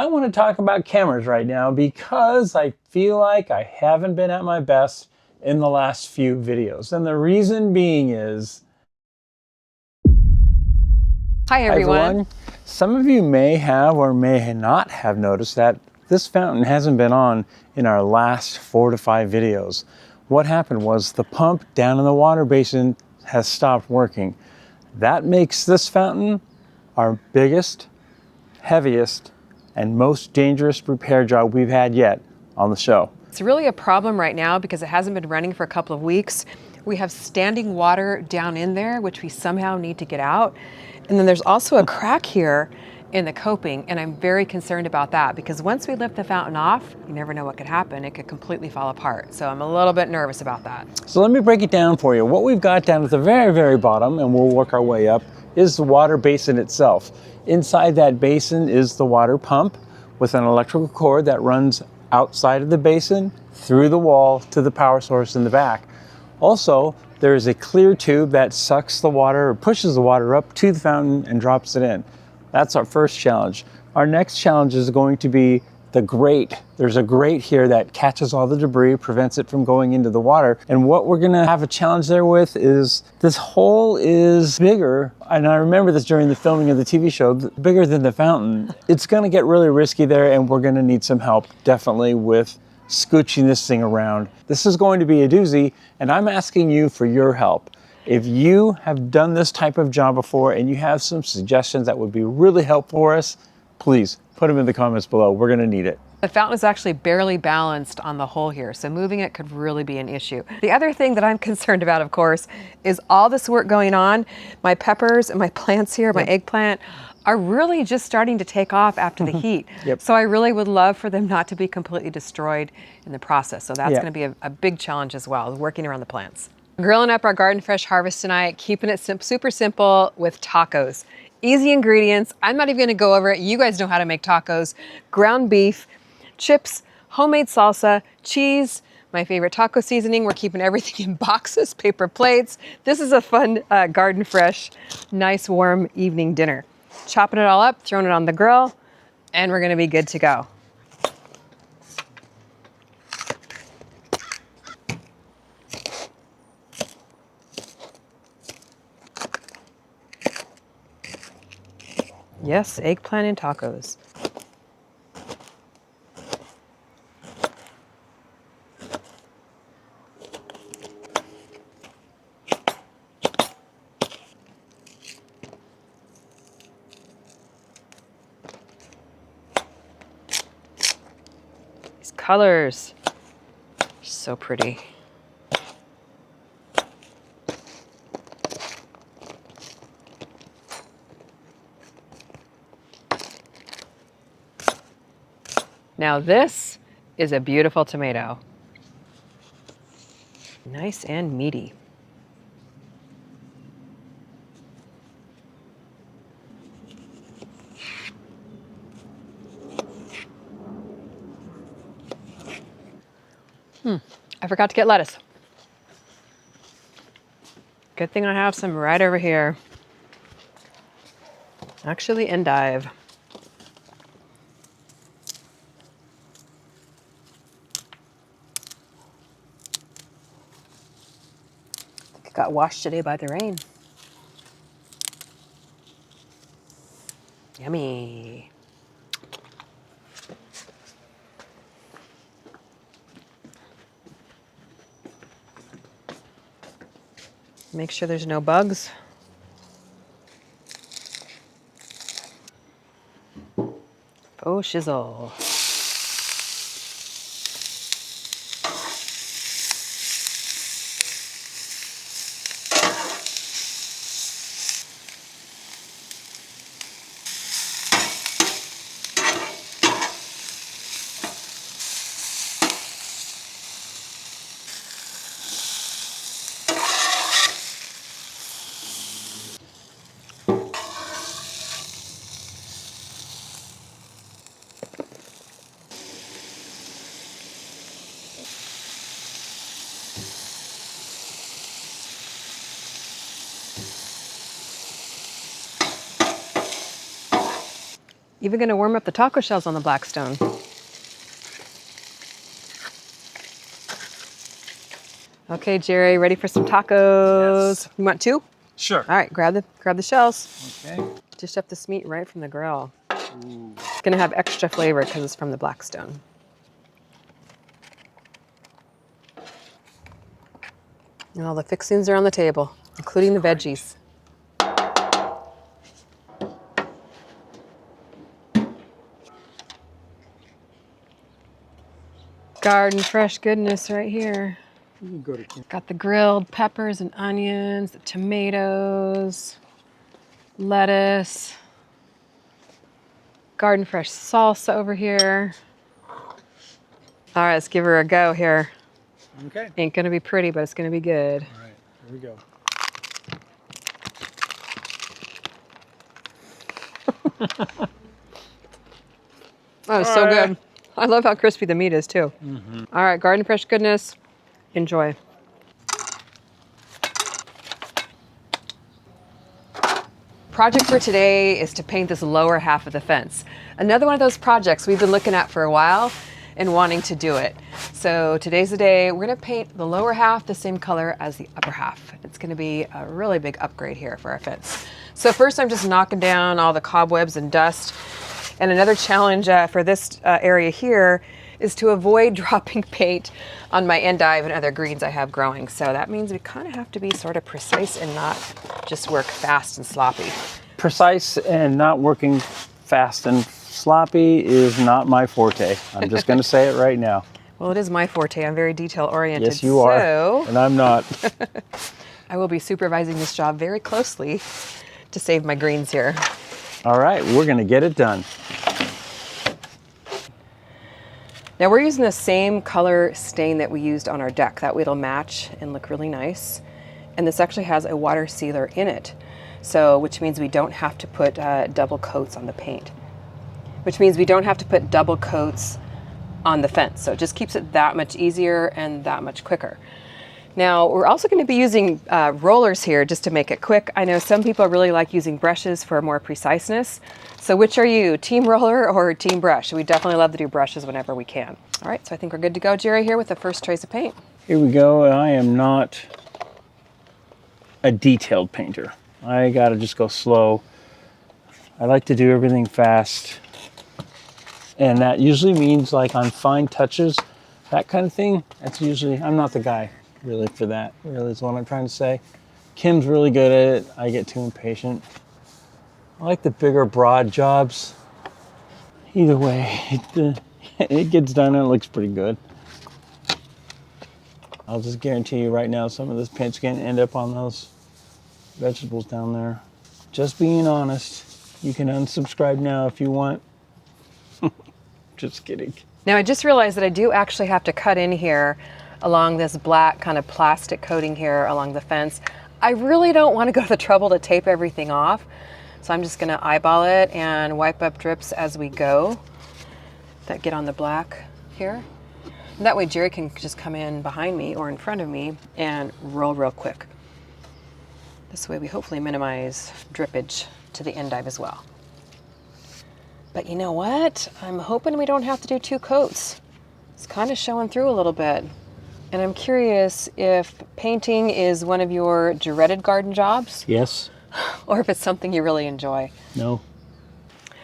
I want to talk about cameras right now because I feel like I haven't been at my best in the last few videos. And the reason being is... Hi everyone. Some of you may have or may not have noticed that this fountain hasn't been on in our last 4 to 5 videos. What happened was the pump down in the water basin has stopped working. That makes this fountain our biggest, heaviest, and most dangerous repair job we've had yet on the show. It's really a problem right now because it hasn't been running for a couple of weeks. We have standing water down in there, which we somehow need to get out. And then there's also a crack here in the coping, and I'm very concerned about that because once we lift the fountain off, you never know what could happen. It could completely fall apart. So I'm a little bit nervous about that. So let me break it down for you. What we've got down at the very, very bottom, and we'll work our way up, is the water basin itself. Inside that basin is the water pump with an electrical cord that runs outside of the basin, through the wall to the power source in the back. Also, there is a clear tube that sucks the water or pushes the water up to the fountain and drops it in. That's our first challenge. Our next challenge is going to be the grate. There's a grate here that catches all the debris, prevents it from going into the water. And what we're gonna have a challenge there with is this hole is bigger, and I remember this during the filming of the TV show, bigger than the fountain. It's gonna get really risky there, and we're gonna need some help, definitely, with scooching this thing around. This is going to be a doozy, and I'm asking you for your help. If you have done this type of job before and you have some suggestions that would be really helpful for us, please put them in the comments below. We're gonna need it. The fountain is actually barely balanced on the hole here, so moving it could really be an issue. The other thing that I'm concerned about, of course, is all this work going on. My peppers and my plants here, my eggplant, are really just starting to take off after the heat. So I really would love for them not to be completely destroyed in the process. So that's gonna be a big challenge as well, working around the plants. Grilling up our garden fresh harvest tonight, keeping it super simple with tacos. Easy ingredients. I'm not even gonna go over it. You guys know how to make tacos. Ground beef, chips, homemade salsa, cheese, my favorite taco seasoning. We're keeping everything in boxes, paper plates. This is a fun garden fresh, nice warm evening dinner. Chopping it all up, throwing it on the grill, and we're gonna be good to go. Yes, eggplant and tacos. These colors are so pretty. Now this is a beautiful tomato. Nice and meaty. I forgot to get lettuce. Good thing I have some right over here. Actually, endive. It got washed today by the rain. Yummy. Make sure there's no bugs. Oh, shizzle. Even gonna warm up the taco shells on the Blackstone. Okay, Jerry, ready for some tacos? Yes. You want two? Sure. All right, grab the shells. Okay. Dish up this meat right from the grill. Ooh. It's gonna have extra flavor because it's from the Blackstone. And all the fixings are on the table, including the veggies. Garden fresh goodness right here. You can go to Kim. Got the grilled peppers and onions, the tomatoes, lettuce, garden fresh salsa over here. All right, let's give her a go here. Okay. Ain't gonna be pretty, but it's gonna be good. All right, here we go. Oh, it's so good. I love how crispy the meat is too. Mm-hmm. All right, garden fresh goodness. Enjoy. Project for today is to paint this lower half of the fence. Another one of those projects we've been looking at for a while and wanting to do it. So today's the day. We're gonna paint the lower half the same color as the upper half. It's gonna be a really big upgrade here for our fence. So first I'm just knocking down all the cobwebs and dust. And another challenge for this area here is to avoid dropping paint on my endive and other greens I have growing. So that means we kind of have to be sort of precise and not just work fast and sloppy. Precise and not working fast and sloppy is not my forte. I'm just going to say it right now. Well, it is my forte. I'm very detail oriented. Yes, you are, and I'm not. I will be supervising this job very closely to save my greens here. All right, we're going to get it done. Now we're using the same color stain that we used on our deck. That way it'll match and look really nice. And this actually has a water sealer in it. So, which means we don't have to put double coats on the paint. Which means we don't have to put double coats on the fence. So it just keeps it that much easier and that much quicker. Now we're also going to be using rollers here just to make it quick. I know some people really like using brushes for more preciseness. So which are you, team roller or team brush? We definitely love to do brushes whenever we can. All right, so I think we're good to go, Jerry, here with the first trace of paint. Here we go. I am not a detailed painter. I gotta just go slow. I like to do everything fast. And that usually means like on fine touches, that kind of thing, that's usually, I'm not the guy really for that, really is what I'm trying to say. Kim's really good at it. I get too impatient. I like the bigger, broad jobs. Either way, it gets done and it looks pretty good. I'll just guarantee you right now, some of this paint's gonna end up on those vegetables down there. Just being honest. You can unsubscribe now if you want. Just kidding. Now I just realized that I do actually have to cut in here along this black kind of plastic coating here along the fence. I really don't want to go to the trouble to tape everything off. So I'm just gonna eyeball it and wipe up drips as we go that get on the black here. And that way Jerry can just come in behind me or in front of me and roll real quick. This way we hopefully minimize drippage to the endive as well. But you know what? I'm hoping we don't have to do 2 coats. It's kind of showing through a little bit. And I'm curious if painting is one of your dreaded garden jobs? Yes. Or if it's something you really enjoy. No.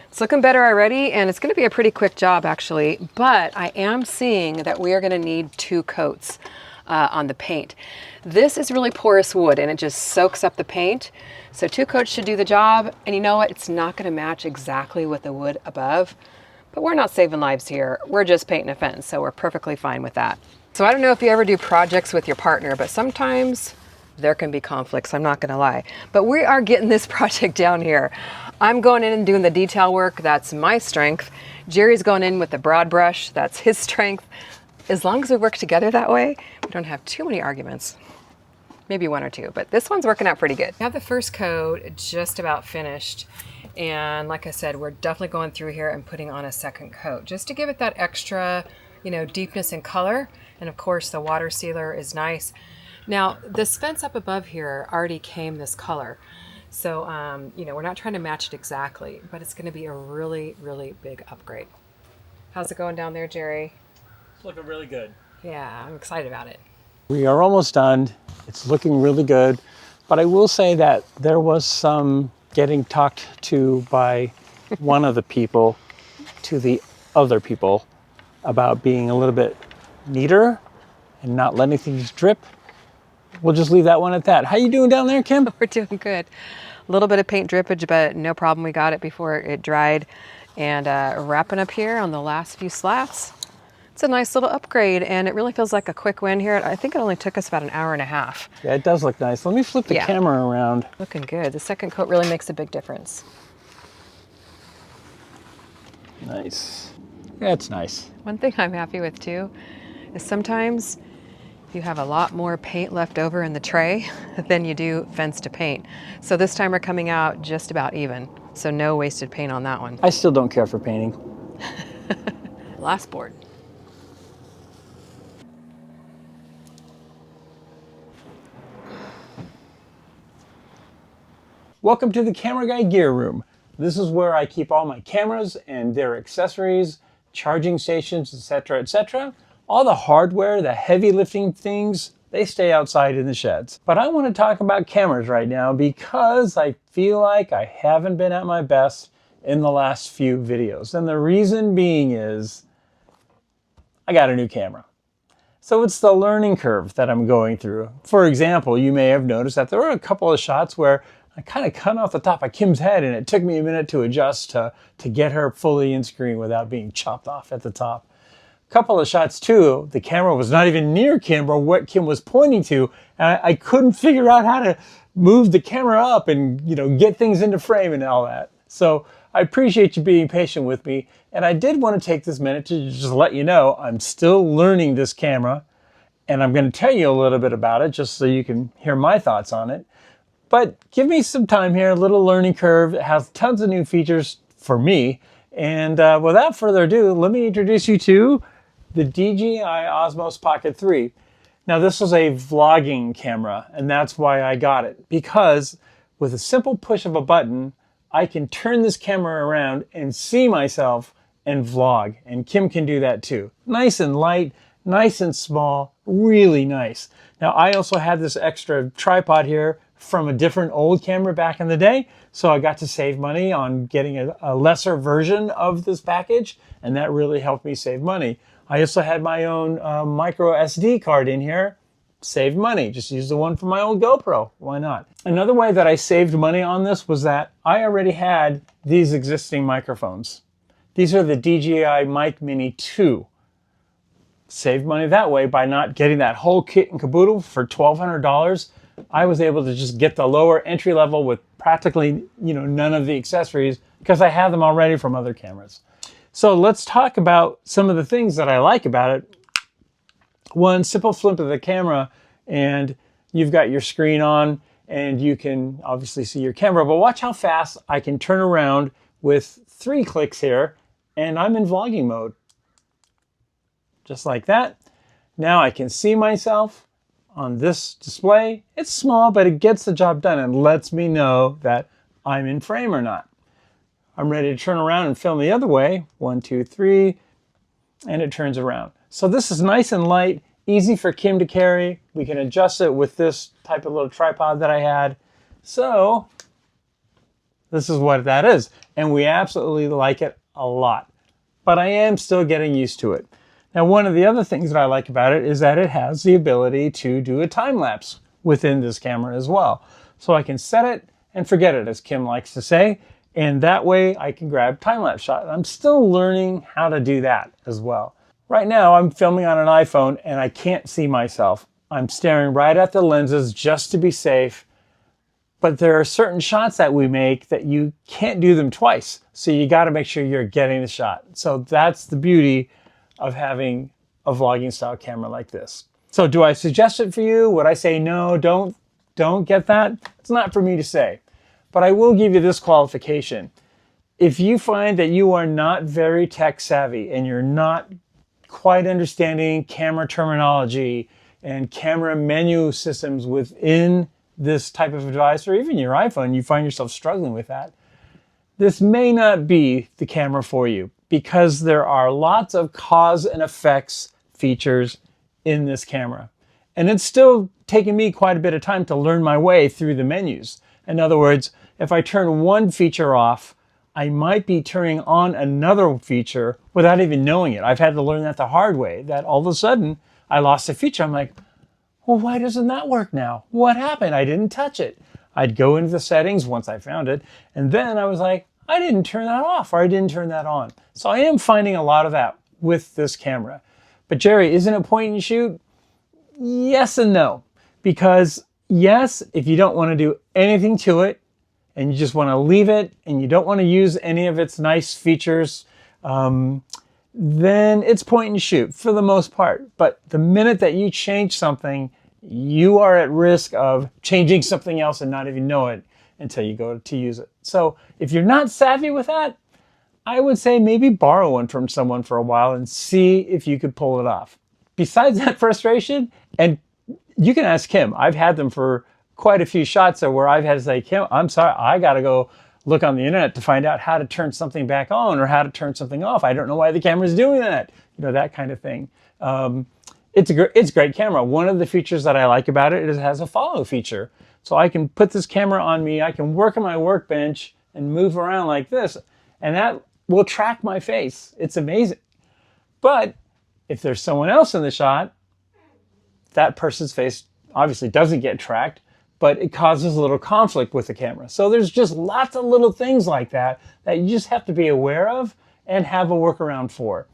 It's looking better already, and it's going to be a pretty quick job actually, but I am seeing that we are going to need 2 coats on the paint. This is really porous wood and it just soaks up the paint. So 2 coats should do the job, and you know what? It's not going to match exactly with the wood above, but we're not saving lives here. We're just painting a fence, so we're perfectly fine with that. So I don't know if you ever do projects with your partner, but sometimes there can be conflicts, I'm not gonna lie. But we are getting this project down here. I'm going in and doing the detail work, that's my strength. Jerry's going in with the broad brush, that's his strength. As long as we work together that way, we don't have too many arguments. Maybe 1 or 2, but this one's working out pretty good. I have the first coat just about finished. And like I said, we're definitely going through here and putting on a second coat just to give it that extra, deepness and color. And of course the water sealer is nice. Now this fence up above here already came this color. So, you know, we're not trying to match it exactly, but it's going to be a really, really big upgrade. How's it going down there, Jerry? It's looking really good. Yeah, I'm excited about it. We are almost done. It's looking really good. But I will say that there was some getting talked to by one of the people to the other people about being a little bit neater and not letting things drip. We'll just leave that one at that. How you doing down there, Kim? We're doing good. A little bit of paint drippage, but no problem. We got it before it dried. And wrapping up here on the last few slats. It's a nice little upgrade, and it really feels like a quick win here. I think it only took us about an hour and a half. Yeah, it does look nice. Let me flip the camera around. Looking good. The second coat really makes a big difference. Nice. That's nice. One thing I'm happy with too is sometimes you have a lot more paint left over in the tray than you do fence to paint. So this time we're coming out just about even. So no wasted paint on that one. I still don't care for painting. Last board. Welcome to the Camera Guy Gear Room. This is where I keep all my cameras and their accessories, charging stations, etc., etc. All the hardware, the heavy lifting things, they stay outside in the sheds. But I want to talk about cameras right now because I feel like I haven't been at my best in the last few videos. And the reason being is I got a new camera. So it's the learning curve that I'm going through. For example, you may have noticed that there were a couple of shots where I kind of cut off the top of Kim's head and it took me a minute to adjust to get her fully in screen without being chopped off at the top. A couple of shots too, the camera was not even near Kim or what Kim was pointing to, and I couldn't figure out how to move the camera up and, you know, get things into frame and all that. So I appreciate you being patient with me, and I did want to take this minute to just let you know I'm still learning this camera, and I'm going to tell you a little bit about it just so you can hear my thoughts on it. But give me some time here, a little learning curve. It has tons of new features for me. And without further ado, let me introduce you to the DJI Osmos Pocket 3. Now this is a vlogging camera, and that's why I got it. Because with a simple push of a button, I can turn this camera around and see myself and vlog. And Kim can do that too. Nice and light, nice and small, really nice. Now I also had this extra tripod here from a different old camera back in the day, so I got to save money on getting a lesser version of this package, and that really helped me save money. I also had my own micro SD card in here, saved money, just used the one from my old GoPro, why not? Another way that I saved money on this was that I already had these existing microphones. These are the DJI Mic Mini 2. Saved money that way by not getting that whole kit and caboodle for $1,200. I was able to just get the lower entry level with practically, you know, none of the accessories because I have them already from other cameras. So let's talk about some of the things that I like about it. One, simple flip of the camera and you've got your screen on and you can obviously see your camera, but watch how fast I can turn around with 3 clicks here and I'm in vlogging mode. Just like that. Now I can see myself on this display. It's small, but it gets the job done and lets me know that I'm in frame or not. I'm ready to turn around and film the other way. 1, 2, 3, and it turns around. So this is nice and light, easy for Kim to carry. We can adjust it with this type of little tripod that I had. So this is what that is. And we absolutely like it a lot. But I am still getting used to it. Now, one of the other things that I like about it is that it has the ability to do a time lapse within this camera as well. So I can set it and forget it, as Kim likes to say, and that way I can grab time-lapse shot. I'm still learning how to do that as well. Right now I'm filming on an iPhone and I can't see myself. I'm staring right at the lenses just to be safe, but there are certain shots that we make that you can't do them twice. So you got to make sure you're getting the shot. So that's the beauty of having a vlogging style camera like this. So do I suggest it for you? Would I say no, don't get that? It's not for me to say. But I will give you this qualification. If you find that you are not very tech savvy and you're not quite understanding camera terminology and camera menu systems within this type of device, or even your iPhone, you find yourself struggling with that, this may not be the camera for you, because there are lots of cause and effects features in this camera. And it's still taking me quite a bit of time to learn my way through the menus. In other words, if I turn one feature off, I might be turning on another feature without even knowing it. I've had to learn that the hard way, that all of a sudden I lost a feature. I'm like, well, why doesn't that work now? What happened? I didn't touch it. I'd go into the settings once I found it, and then I was like, I didn't turn that off, or I didn't turn that on. So I am finding a lot of that with this camera. But Jerry, isn't it point and shoot? Yes and no. Because yes, if you don't want to do anything to it, and you just want to leave it, and you don't want to use any of its nice features, then it's point and shoot for the most part. But the minute that you change something, you are at risk of changing something else and not even know it until you go to use it. So if you're not savvy with that, I would say maybe borrow one from someone for a while and see if you could pull it off. Besides that frustration, and you can ask Kim, I've had them for quite a few shots there where I've had to say, Kim, I'm sorry, I got to go look on the internet to find out how to turn something back on or how to turn something off. I don't know why the camera's doing that. You know, that kind of thing. It's a great camera. One of the features that I like about it is it has a follow feature. So I can put this camera on me, I can work on my workbench and move around like this, and that will track my face. It's amazing. But if there's someone else in the shot, that person's face obviously doesn't get tracked, but it causes a little conflict with the camera. So there's just lots of little things like that that you just have to be aware of and have a workaround for.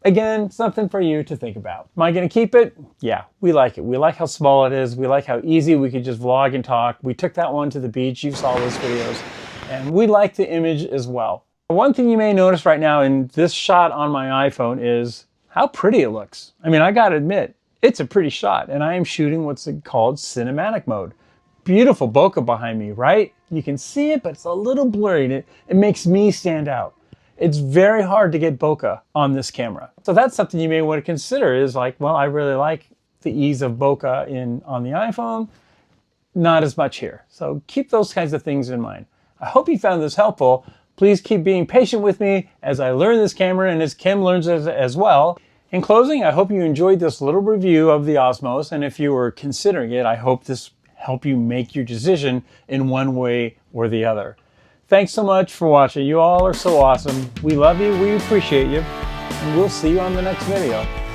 Again, something for you to think about. Am I going to keep it? Yeah, we like it. We like how small it is. We like how easy we could just vlog and talk. We took that one to the beach. You saw those videos. And we like the image as well. One thing you may notice right now in this shot on my iPhone is how pretty it looks. I mean, I got to admit, it's a pretty shot. And I am shooting what's called cinematic mode. Beautiful bokeh behind me, right? You can see it, but it's a little blurry, and it makes me stand out. It's very hard to get bokeh on this camera. So that's something you may want to consider is like, well, I really like the ease of bokeh on the iPhone, not as much here. So keep those kinds of things in mind. I hope you found this helpful. Please keep being patient with me as I learn this camera and as Kim learns it as well. In closing, I hope you enjoyed this little review of the Osmos, and if you were considering it, I hope this help you make your decision in one way or the other. Thanks so much for watching. You all are so awesome. We love you, we appreciate you, and we'll see you on the next video.